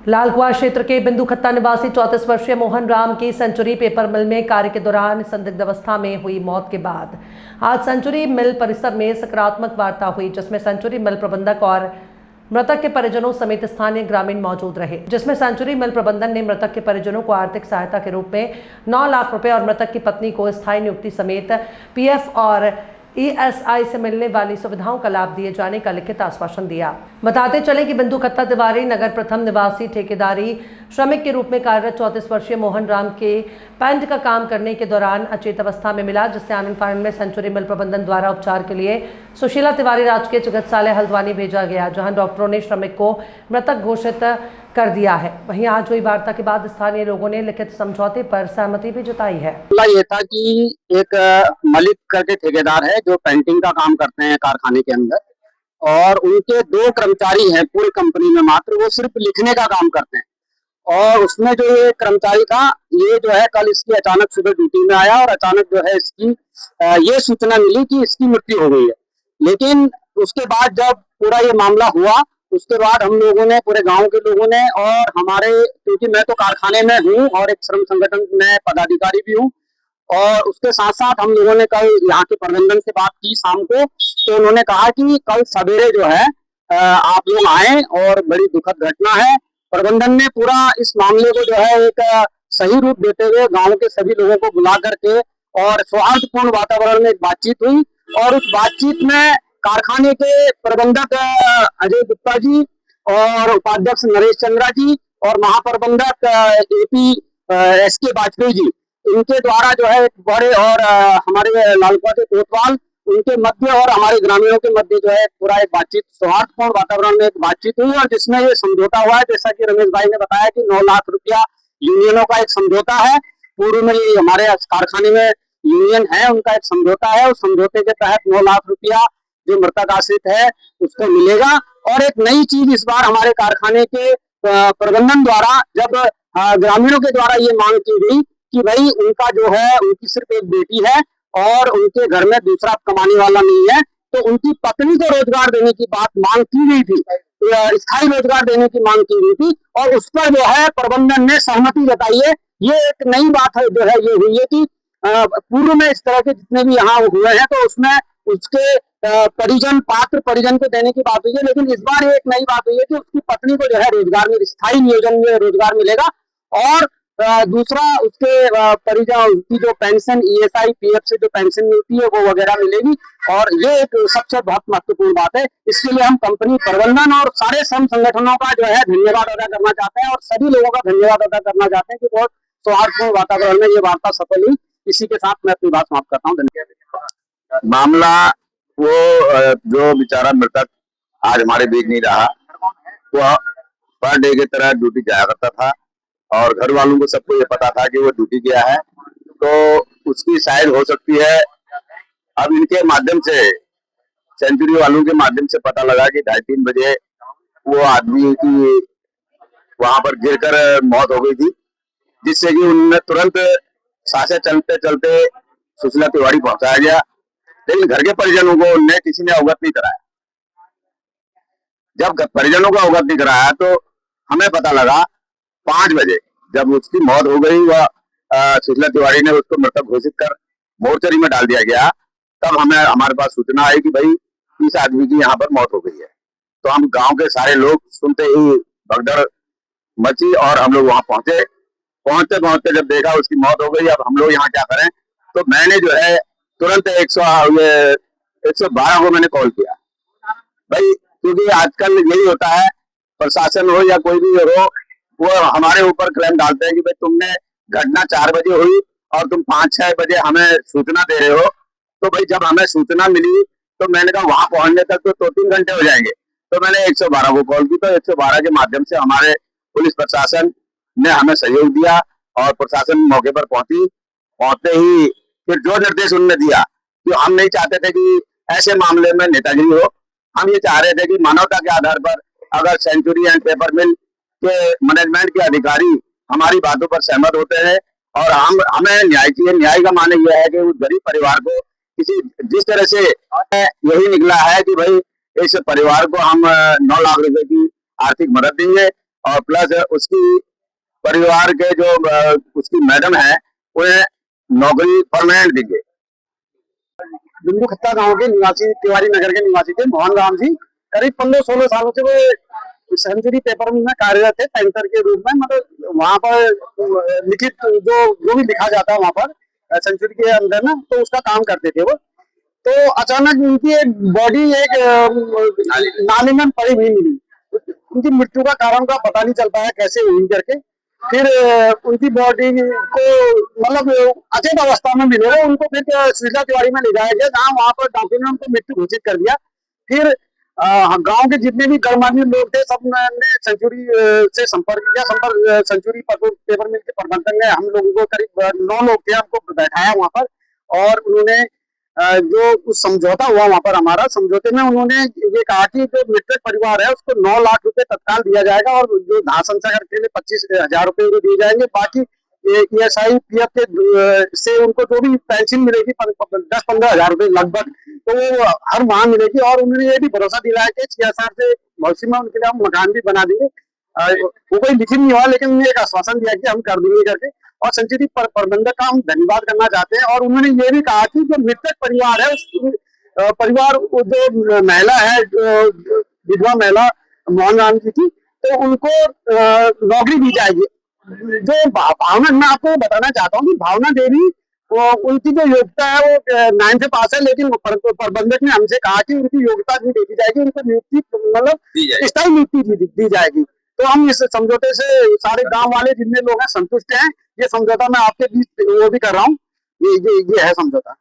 लालकुआं क्षेत्र के बिंदुखत्ता निवासी 34 वर्षीय मोहन राम की सेंचुरी पेपर मिल में कार्य के दौरान संदिग्ध अवस्था में हुई मौत के बाद आज सेंचुरी मिल परिसर में सकारात्मक वार्ता हुई, जिसमें सेंचुरी मिल प्रबंधक और मृतक के परिजनों समेत स्थानीय ग्रामीण मौजूद रहे। जिसमें सेंचुरी मिल प्रबंधन ने मृतक के परिजनों को आर्थिक सहायता के रूप में 9 लाख रुपए और मृतक की पत्नी को स्थायी नियुक्ति समेत पीएफ और ईएसआई से मिलने वाली सुविधाओं का लाभ दिए जाने का लिखित आश्वासन दिया। बताते चले कि बिंदुखत्ता तिवारी नगर प्रथम निवासी ठेकेदारी श्रमिक के रूप में कार्यरत 34 वर्षीय मोहन राम के पेंट का काम करने के दौरान अचेत अवस्था में मिला, जिससे आनंद फानंद में सेंचुरी मिल प्रबंधन द्वारा उपचार के लिए सुशीला तिवारी राजकीय चिकित्सालय हल्द्वानी भेजा गया, जहां डॉक्टरों ने श्रमिक को मृतक घोषित कर दिया है। वहीं आज हुई वार्ता के बाद स्थानीय लोगों ने लिखित समझौते पर सहमति भी जताई है। ये था कि एक मलिक करके ठेकेदार है जो पेंटिंग का काम करते हैं कारखाने के अंदर, और उनके 2 कर्मचारी हैं पूरी कंपनी में, मात्र वो सिर्फ लिखने का काम करते हैं। और उसमें जो ये कर्मचारी था, ये जो है कल इसकी अचानक सुबह ड्यूटी में आया और अचानक जो है इसकी ये सूचना मिली कि इसकी मृत्यु हो गई है। लेकिन उसके बाद जब पूरा ये मामला हुआ, उसके बाद हम लोगों ने, पूरे गांव के लोगों ने, और हमारे, क्योंकि मैं तो कारखाने में हूँ और एक श्रम संगठन में पदाधिकारी भी हूँ, और उसके साथ साथ हम लोगों ने कल यहाँ के प्रबंधन से बात की शाम को, तो उन्होंने कहा कि कल सवेरे जो है आप लोग आए, और बड़ी दुखद घटना है। प्रबंधन ने पूरा इस मामले को जो है एक सही रूप देते हुए गांव के सभी लोगों को बुला करके और सौहार्दपूर्ण वातावरण में एक बातचीत हुई, और उस बातचीत में कारखाने के प्रबंधक अजय गुप्ता जी और उपाध्यक्ष नरेश चंद्रा जी और महाप्रबंधक एपी एसके वाजपेयी जी, इनके द्वारा जो है बड़े, और हमारे लालकुआं के कोतवाल, उनके मध्य और हमारे ग्रामीणों के मध्य जो है पूरा एक बातचीत, सौहार्दपूर्ण वातावरण में एक बातचीत हुई, और जिसमें ये समझौता हुआ है, जैसा कि रमेश भाई ने बताया कि 9 लाख रुपया यूनियनों का एक समझौता है। पूर्व में ये हमारे कारखाने में यूनियन है, उनका एक समझौता है। उस समझौते के तहत 9 लाख रुपया जो मृतक आश्रित है उसको मिलेगा। और एक नई चीज इस बार हमारे कारखाने के प्रबंधन द्वारा, जब ग्रामीणों के द्वारा ये मांग की गई कि भाई उनका जो है, उनकी सिर्फ एक बेटी है और उनके घर में दूसरा कमाने वाला नहीं है, तो उनकी पत्नी को रोजगार देने की बात मांग की गई थी, स्थायी रोजगार देने की मांग की गई थी, और उस पर जो है प्रबंधन ने सहमति जताई है। ये एक नई बात है जो है ये हुई है कि पूर्व में इस तरह के जितने भी यहाँ हुए हैं तो उसमें उसके परिजन, पात्र परिजन को देने की बात हुई है, लेकिन इस बार एक नई बात हुई है कि उसकी पत्नी को जो है रोजगार में, स्थायी नियोजन में रोजगार मिलेगा, और दूसरा उसके परिजन, उसकी जो पेंशन ईएसआई पीएफ से जो पेंशन मिलती है वो वगैरह मिलेगी। और ये एक सबसे बहुत महत्वपूर्ण बात है। इसके लिए हम कंपनी प्रबंधन और सारे श्रम संगठनों का जो है धन्यवाद अदा करना चाहते हैं, और सभी लोगों का धन्यवाद अदा करना चाहते हैं कि बहुत सौहार्दपूर्ण वातावरण में ये वार्ता सफल हुई। इसी के साथ मैं अपनी बात समाप्त करता हूँ। धन्यवाद। मामला वो जो बेचारा मृतक आज हमारे बीच नहीं रहा, वो पर डे की तरह ड्यूटी जाया करता था, और घर वालों को सबको ये पता था कि वो ड्यूटी गया है, तो उसकी शायद हो सकती है। अब इनके माध्यम से, सेंचुरी वालों के माध्यम से पता लगा कि 2:30-3 बजे वो आदमी की वहां पर गिरकर मौत हो गई थी, जिससे कि उनने तुरंत सांसें चलते चलते सुशीला तिवारी पहुंचाया गया, लेकिन घर के परिजनों को उनने किसी ने अवगत नहीं कराया। जब परिजनों को अवगत नहीं कराया तो हमें पता लगा 5 बजे, जब उसकी मौत हो गई, वह सुशीला तिवारी ने उसको मृतक घोषित कर मोर्चरी में डाल दिया गया, तब हमारे पास सूचना आई कि भाई इस आदमी की यहाँ पर मौत हो गई है। तो हम गांव के सारे लोग सुनते ही भगदड़ मची, और हम लोग वहां पहुंचे। पहुंचते पहुंचते जब देखा उसकी मौत हो गई, अब हम लोग यहाँ क्या करें, तो मैंने जो है तुरंत 112 को मैंने कॉल किया भाई, क्योंकि आजकल यही होता है, प्रशासन हो या कोई भी हो, वो हमारे ऊपर क्लेम डालते हैं कि भाई तुमने घटना 4 बजे हुई और तुम 5-6 बजे हमें सूचना दे रहे हो। तो भाई जब हमें सूचना मिली तो मैंने कहा वहां पहुंचने तक तो 2-3 घंटे हो जाएंगे, तो मैंने 112 को कॉल की। तो 112 के माध्यम से हमारे पुलिस प्रशासन ने हमें सहयोग दिया, और प्रशासन मौके पर पहुंचते ही फिर जो निर्देश उन्होंने दिया, कि हम नहीं चाहते थे कि ऐसे मामले में नेतागिरी हो, हम ये चाह रहे थे कि मानवता के आधार पर अगर सेंचुरी एंड पेपर मिल के मैनेजमेंट के अधिकारी हमारी बातों पर सहमत होते हैं, और हमें न्याय चाहिए। न्याय का माने यह है कि उस गरीब परिवार को किसी, जिस तरह से यही निकला है कि भाई इस परिवार को हम 9 लाख रुपए की आर्थिक मदद देंगे, और प्लस उसकी परिवार के जो उसकी मैडम है उन्हें नौकरी परमानेंट दीजिए। बिंदु खत्ता गांव के निवासी, तिवारी नगर के निवासी थे मोहन राम जी। करीब 15-16 सालों से वो सेंचुरी पेपर मिल में कार्यरत थे पेंटर के रूप में। मतलब वहां पर लिखित जो भी लिखा जाता है वहां पर सेंचुरी के अंदर ना, तो उसका काम करते थे वो। तो अचानक उनकी एक बॉडी एक नाली में पड़ी हुई मिली। उनकी मृत्यु का कारण का पता नहीं चल पाया कैसे हुई करके। फिर उनकी बॉडी को मतलब अचेत अवस्था में मिले, उनको फिर श्रीला तिवारी में ले जाया गया, जहाँ वहां पर डॉक्टर ने उनको मृत्यु घोषित कर दिया। फिर गांव के जितने भी गणमान्य लोग थे सब ने सेंचुरी से संपर्क किया। सेंचुरी पेपर मिल के प्रबंधन ने हम लोगों को करीब 9 लोग थे, हमको बैठाया वहां पर। और उन्होंने जो कुछ समझौता हुआ वहां पर, हमारा समझौते में उन्होंने ये कहा कि जो मृतक परिवार है उसको 9 लाख रुपए तत्काल दिया जाएगा और जो दाह संस्कार के लिए 25,000 रुपए उनको दिए जाएंगे। बाकी ESI PF के से उनको जो भी पेंशन मिलेगी 10-15 हजार रुपए लगभग, तो वो हर माह मिलेगी। और उन्होंने ये भी भरोसा दिलाया कि 6,000 से भविष्य में उनके लिए हम मकान भी बना देंगे। वो कोई लिखित नहीं हुआ, लेकिन उन्होंने एक आश्वासन दिया कि हम कर देंगे करके। और सेंचुरी प्रबंधक का हम धन्यवाद करना चाहते हैं। और उन्होंने ये भी कहा कि जो मृतक परिवार है उस परिवार जो महिला है, विधवा महिला मोहन राम जी की, तो उनको नौकरी दी जाएगी। जो भावना, मैं आपको बताना चाहता हूँ कि भावना देवी, उनकी जो योग्यता है वो 9 से पास है, लेकिन प्रबंधक ने हमसे कहा कि उनकी योग्यता नहीं देखी जाएगी, उनको नियुक्ति मतलब स्थायी नियुक्ति दी जाएगी। तो हम इस समझौते से सारे गांव वाले जितने लोग हैं संतुष्ट हैं। ये समझौता मैं आपके बीच वो भी कर रहा हूँ, ये है समझौता।